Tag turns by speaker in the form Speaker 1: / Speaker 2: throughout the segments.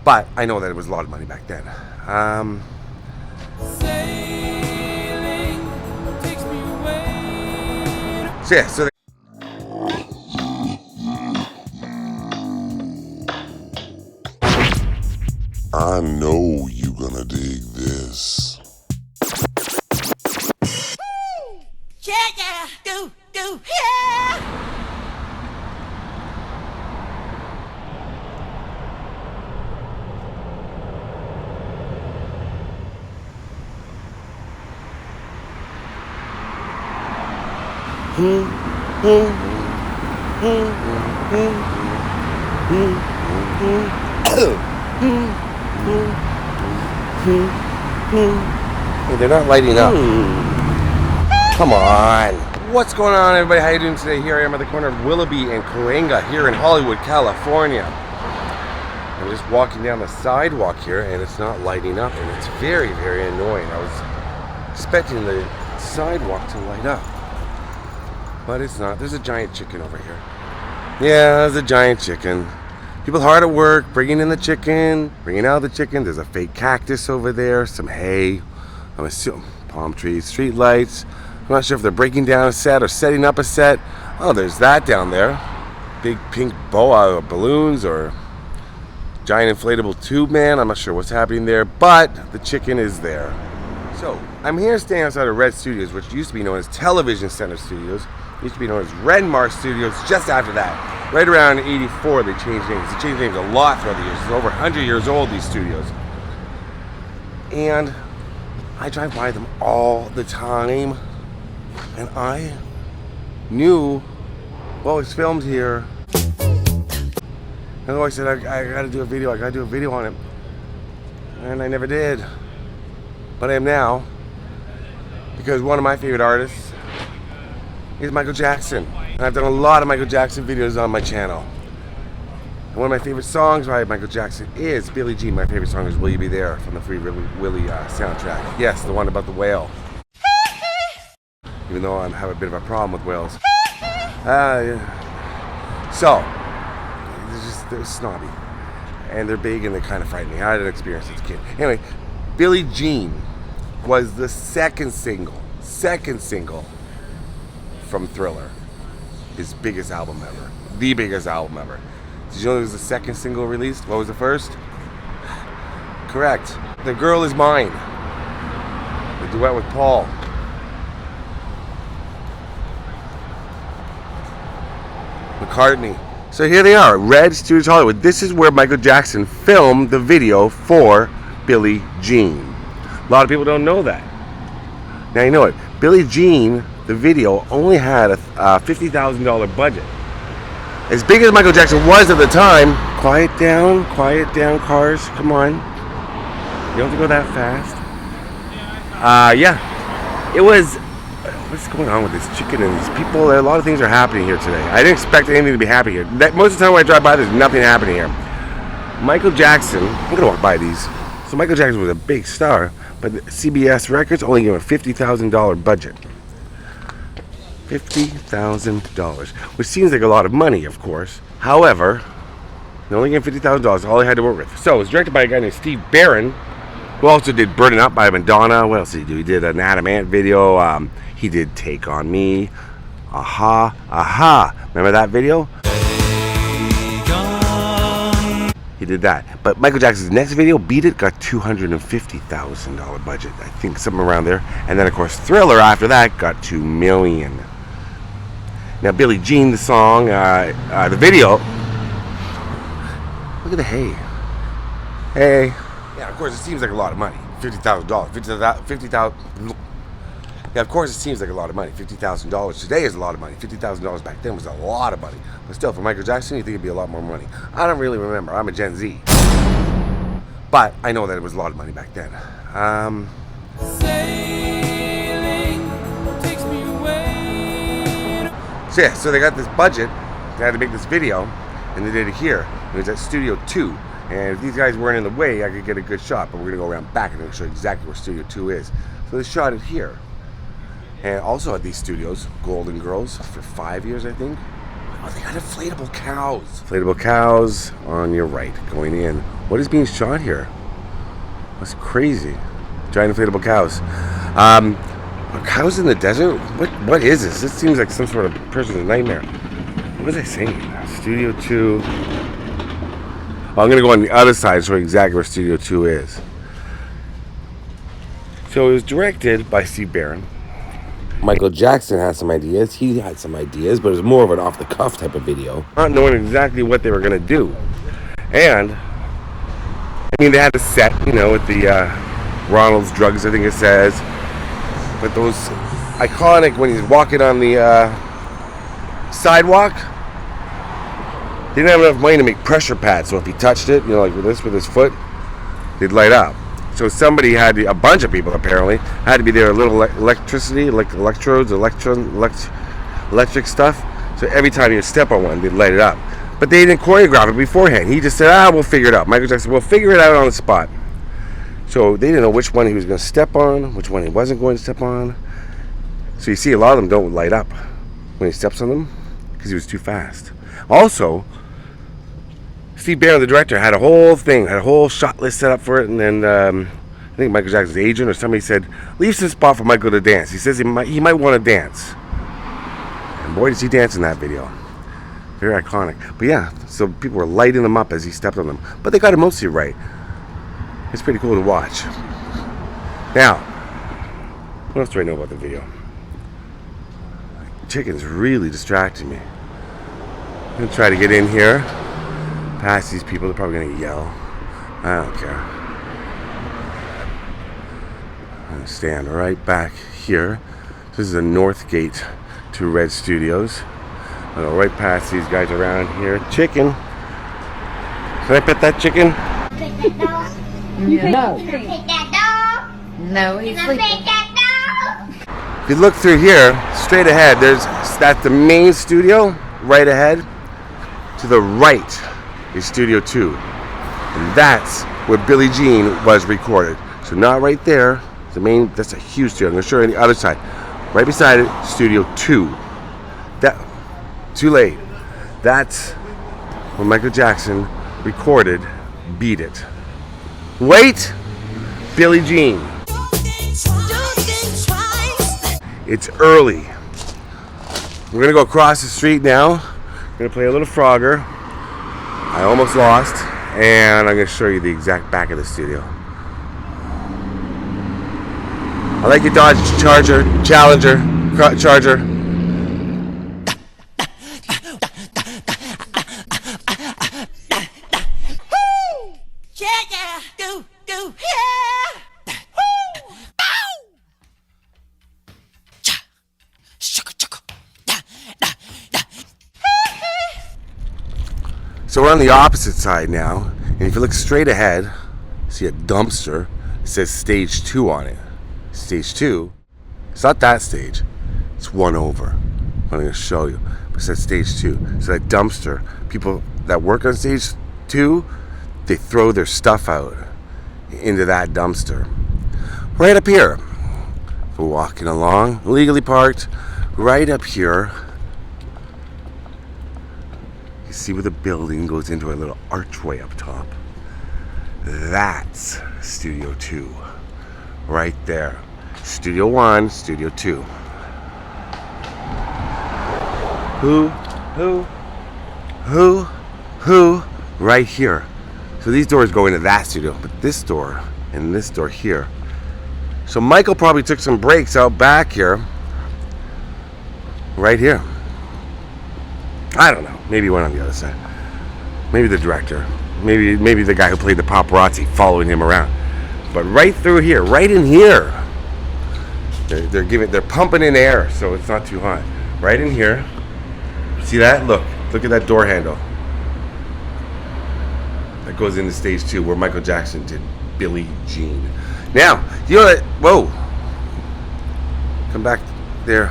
Speaker 1: But I know that it was a lot of money back then. So yeah, so
Speaker 2: I know you gonna dig this.
Speaker 3: Yeah, yeah.
Speaker 1: Hey, they're not lighting up. Come on. What's going on, everybody? How you doing today? Here I am at the corner of Willoughby and Cahuenga here in Hollywood, California. I'm just walking down the sidewalk here and it's not lighting up and it's very, very annoying. I was expecting the sidewalk to light up, but it's not. There's a giant chicken over here. Yeah, there's a giant chicken. People hard at work, bringing in the chicken, bringing out the chicken. There's a fake cactus over there, some hay, I'm assuming palm trees, street lights. I'm not sure if they're breaking down a set or setting up a set. Oh, there's that down there. Big pink boa or balloons or giant inflatable tube man. I'm not sure what's happening there, but the chicken is there. So, I'm here standing outside of Red Studios, which used to be known as Television Center Studios. It used to be known as Redmar Studios just after that. Right around 84, they changed names. They changed names a lot throughout the years. It's over 100 years old, these studios. And I drive by them all the time. And I knew what was filmed here. And I said, I gotta do a video on it. And I never did. But I am now. Because one of my favorite artists is Michael Jackson. And I've done a lot of Michael Jackson videos on my channel. And one of my favorite songs by Michael Jackson is Billie Jean. My favorite song is Will You Be There from the Free Willy soundtrack. Yes, the one about the whale. Even though I have a bit of a problem with whales. So, they're snobby. And they're big and they're kind of frightening. I had an experience as a kid. Anyway, Billie Jean was the second single from Thriller. His biggest album ever. The biggest album ever. Did you know it was the second single released? What was the first? Correct. The Girl Is Mine. The duet with Paul. McCartney. So here they are, Red Studios Hollywood. This is where Michael Jackson filmed the video for Billie Jean. A lot of people don't know that. Now you know it. Billie Jean, the video, only had a $50,000 budget. As big as Michael Jackson was at the time, quiet down, cars, come on. You don't have to go that fast. Yeah, it was, what's going on with this chicken and these people? A lot of things are happening here today. I didn't expect anything to be happening here. Most of the time when I drive by, there's nothing happening here. Michael Jackson, I'm gonna walk by these. So Michael Jackson was a big star, but CBS Records only gave him a $50,000 budget. $50,000, which seems like a lot of money, of course. However, they only gave him $50,000, all he had to work with. So it was directed by a guy named Steve Barron, who also did Burning Up by Madonna. What else did he do? He did an Adam Ant video. He did Take On Me. Aha. Remember that video? He did that. But Michael Jackson's next video, Beat It, got $250,000 budget. I think something around there. And then, of course, Thriller after that got $2 million. Now, Billie Jean, the song, the video. Look at the hay. Hey. Yeah, of course, it seems like a lot of money. $50,000. $50,000. Yeah, of course, it seems like a lot of money. $50,000 today is a lot of money. $50,000 back then was a lot of money. But still, for Michael Jackson, you think it'd be a lot more money. I don't really remember. I'm a Gen Z. But I know that it was a lot of money back then. So yeah, so they got this budget. They had to make this video, and they did it here. It was at Studio 2. And if these guys weren't in the way, I could get a good shot. But we're going to go around back and I'm going to show you exactly where Studio 2 is. So they shot it here. And also at these studios, Golden Girls, for 5 years, I think. Oh, they got inflatable cows. Inflatable cows on your right, going in. What is being shot here? That's crazy. Giant inflatable cows. Cows in the desert? What is this? This seems like some sort of person's nightmare. What was I saying? Studio 2. Oh, I'm going to go on the other side to show you exactly where Studio 2 is. So it was directed by Steve Barron. Michael Jackson had some ideas. He had some ideas, but it was more of an off-the-cuff type of video. Not knowing exactly what they were going to do. And, I mean, they had a set, with the Ronald's Drugs, I think it says. But those iconic, when he's walking on the sidewalk, he didn't have enough money to make pressure pads. So if he touched it, like with his foot, they'd light up. So somebody had a bunch of people apparently had to be there. A little electricity, like electrodes, electric stuff. So every time you step on one, they'd light it up. But they didn't choreograph it beforehand. He just said, we'll figure it out. Michael Jackson, we'll figure it out on the spot. So they didn't know which one he was going to step on, which one he wasn't going to step on. So you see a lot of them don't light up when he steps on them because he was too fast. Also, Steve Barron, the director, had a whole shot list set up for it, and then I think Michael Jackson's agent or somebody said, leave some spot for Michael to dance. He says he might want to dance. And boy, does he dance in that video. Very iconic. But yeah, so people were lighting them up as he stepped on them. But they got it mostly right. It's pretty cool to watch. Now, what else do I know about the video? Chicken's really distracting me. I'm going to try to get in here. Past these people, they're probably going to yell. I don't care. I'm going to stand right back here. This is the north gate to Red Studios. I'll go right past these guys around here. Chicken. Can I pet that chicken?
Speaker 3: Pet that dog?
Speaker 4: No.
Speaker 3: Pet that dog?
Speaker 4: No, he's
Speaker 3: Can I
Speaker 4: sleeping.
Speaker 3: pet that dog?
Speaker 1: If you look through here, straight ahead, that's the main studio, right ahead. To the right is Studio 2. And that's where Billie Jean was recorded. So not right there, that's a huge studio. I'm going to show you on the other side. Right beside it, Studio 2. Too late. That's when Michael Jackson recorded Beat It. Wait! Billie Jean. It's early. We're going to go across the street now. I'm going to play a little Frogger. I almost lost. And I'm going to show you the exact back of the studio. I like your Dodge Challenger.
Speaker 3: Yeah, do, yeah. Woo! Ow!
Speaker 1: So we're on the opposite side now, and if you look straight ahead, see a dumpster. It says Stage 2 on it. Stage 2, it's not that stage, it's one over. I'm going to show you. But it says Stage 2. So that dumpster, people that work on Stage 2, they throw their stuff out into that dumpster. Right up here. We're walking along, legally parked, right up here. You see where the building goes into a little archway up top. That's Studio 2. Right there. Studio 1, Studio 2. Who? Right here. So these doors go into that studio, but this door and this door here. So Michael probably took some breaks out back here. Right here. I don't know. Maybe he went on the other side. Maybe the director. Maybe the guy who played the paparazzi following him around. But right through here, right in here, they're pumping in air, so it's not too hot. Right in here, see that? Look at that door handle. That goes into Stage 2, where Michael Jackson did Billie Jean. Now, you know that? Whoa, come back there.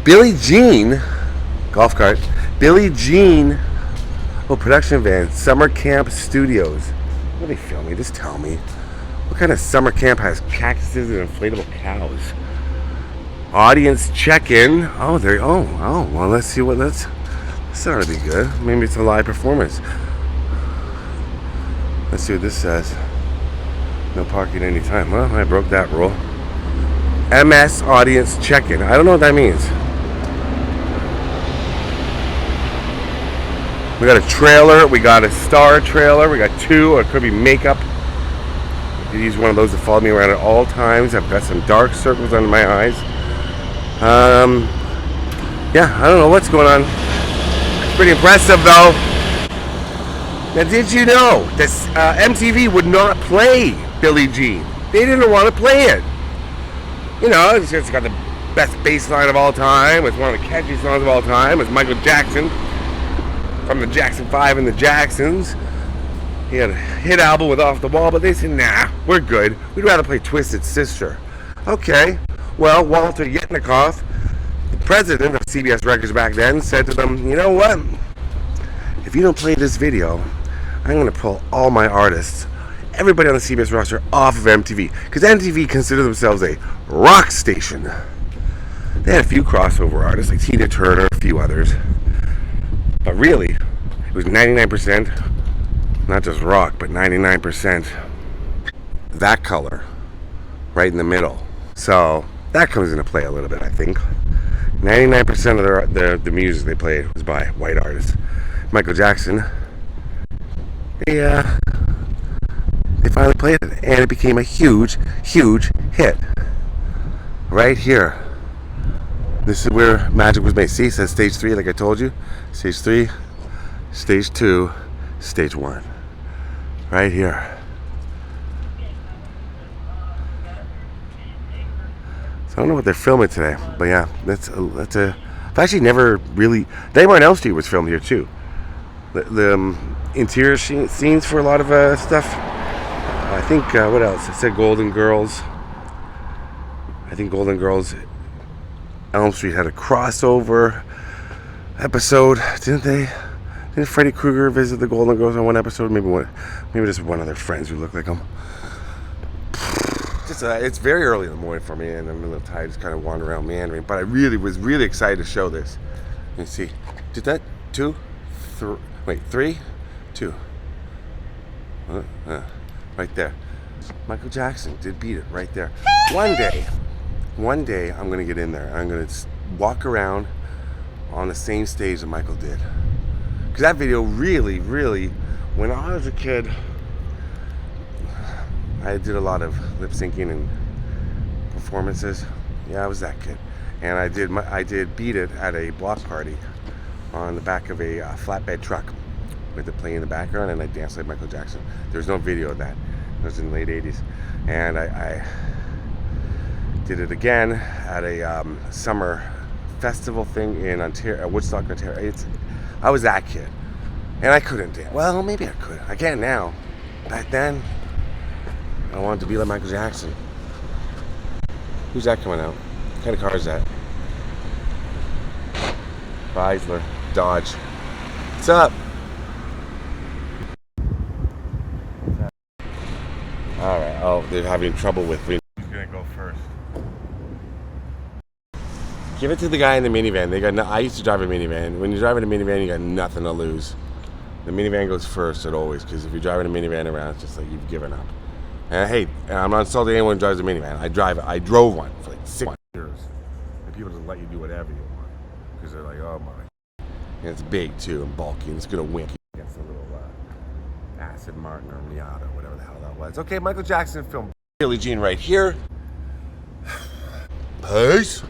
Speaker 1: Billie Jean, golf cart. Billie Jean. Oh, production van, Summer Camp Studios. What are they filming? Just tell me. What kind of summer camp has cactuses and inflatable cows? Audience check-in. Oh, well, let's see this ought to be good. Maybe it's a live performance. Let's see what this says. No parking anytime. Well, I broke that rule. MS audience check-in. I don't know what that means. We got a trailer. We got a star trailer. We got two. Or it could be makeup. I could use one of those to follow me around at all times. I've got some dark circles under my eyes. Yeah, I don't know what's going on. It's pretty impressive, though. Now, did you know that MTV would not play Billie Jean? They didn't want to play it. You know, it's got the best bass line of all time. It's one of the catchy songs of all time. It's Michael Jackson from the Jackson 5 and the Jacksons. He had a hit album with Off the Wall, but they said, nah, we're good. We'd rather play Twisted Sister. Okay. Well, Walter Yetnikoff, the president of CBS Records back then, said to them, you know what? If you don't play this video, I'm going to pull all my artists, everybody on the CBS roster, off of MTV. Because MTV considered themselves a rock station. They had a few crossover artists, like Tina Turner, a few others. But really, it was 99%, not just rock, but 99% that color, right in the middle. So that comes into play a little bit, I think. 99% of the music they played was by white artists. Michael Jackson, they finally played it, and it became a huge, huge hit. Right here. This is where magic was made. See, it says stage 3, like I told you. Stage 3, stage 2, stage 1. Right here. So I don't know what they're filming today, but yeah, that's a. I've actually never really. Nightmare on Elm Street was filmed here too. The interior scenes for a lot of stuff. I think what else? It said Golden Girls. I think Golden Girls. Elm Street had a crossover episode, didn't they? Didn't Freddy Krueger visit the Golden Girls on one episode? Maybe just one of their friends who looked like him. It's very early in the morning for me, and I'm a little tired, just kind of wandering around meandering. But I was really excited to show this. Let me see. Did that 2, 3? Wait, 3, 2. Right there. Michael Jackson did beat it right there. One day, I'm going to get in there. I'm going to walk around on the same stage that Michael did. Because that video really, when I was a kid, I did a lot of lip syncing and performances. Yeah, I was that kid. And I did Beat It at a block party on the back of a flatbed truck with it playing in the background, and I danced like Michael Jackson. There's no video of that. It was in the late 80s. And I did it again at a summer festival thing in Ontario, Woodstock, Ontario. I was that kid, and I couldn't dance. Well, maybe I could. I can now. Back then, I wanted to be like Michael Jackson. Who's that coming out? What kind of car is that? Chrysler, Dodge. What's up? All right. Oh, they're having trouble with me. Who's gonna go first? Give it to the guy in the minivan. I used to drive a minivan. When you're driving a minivan, you got nothing to lose. The minivan goes first, always, because if you're driving a minivan around, it's just like you've given up. And hey, I'm not insulting anyone who drives a minivan. I drove one for like 6 years, and people just let you do whatever you want because they're like, oh my. And it's big too and bulky, and it's gonna wink against a little Aston Martin or Miata, or whatever the hell that was. Okay, Michael Jackson film Billie Jean right here. Peace.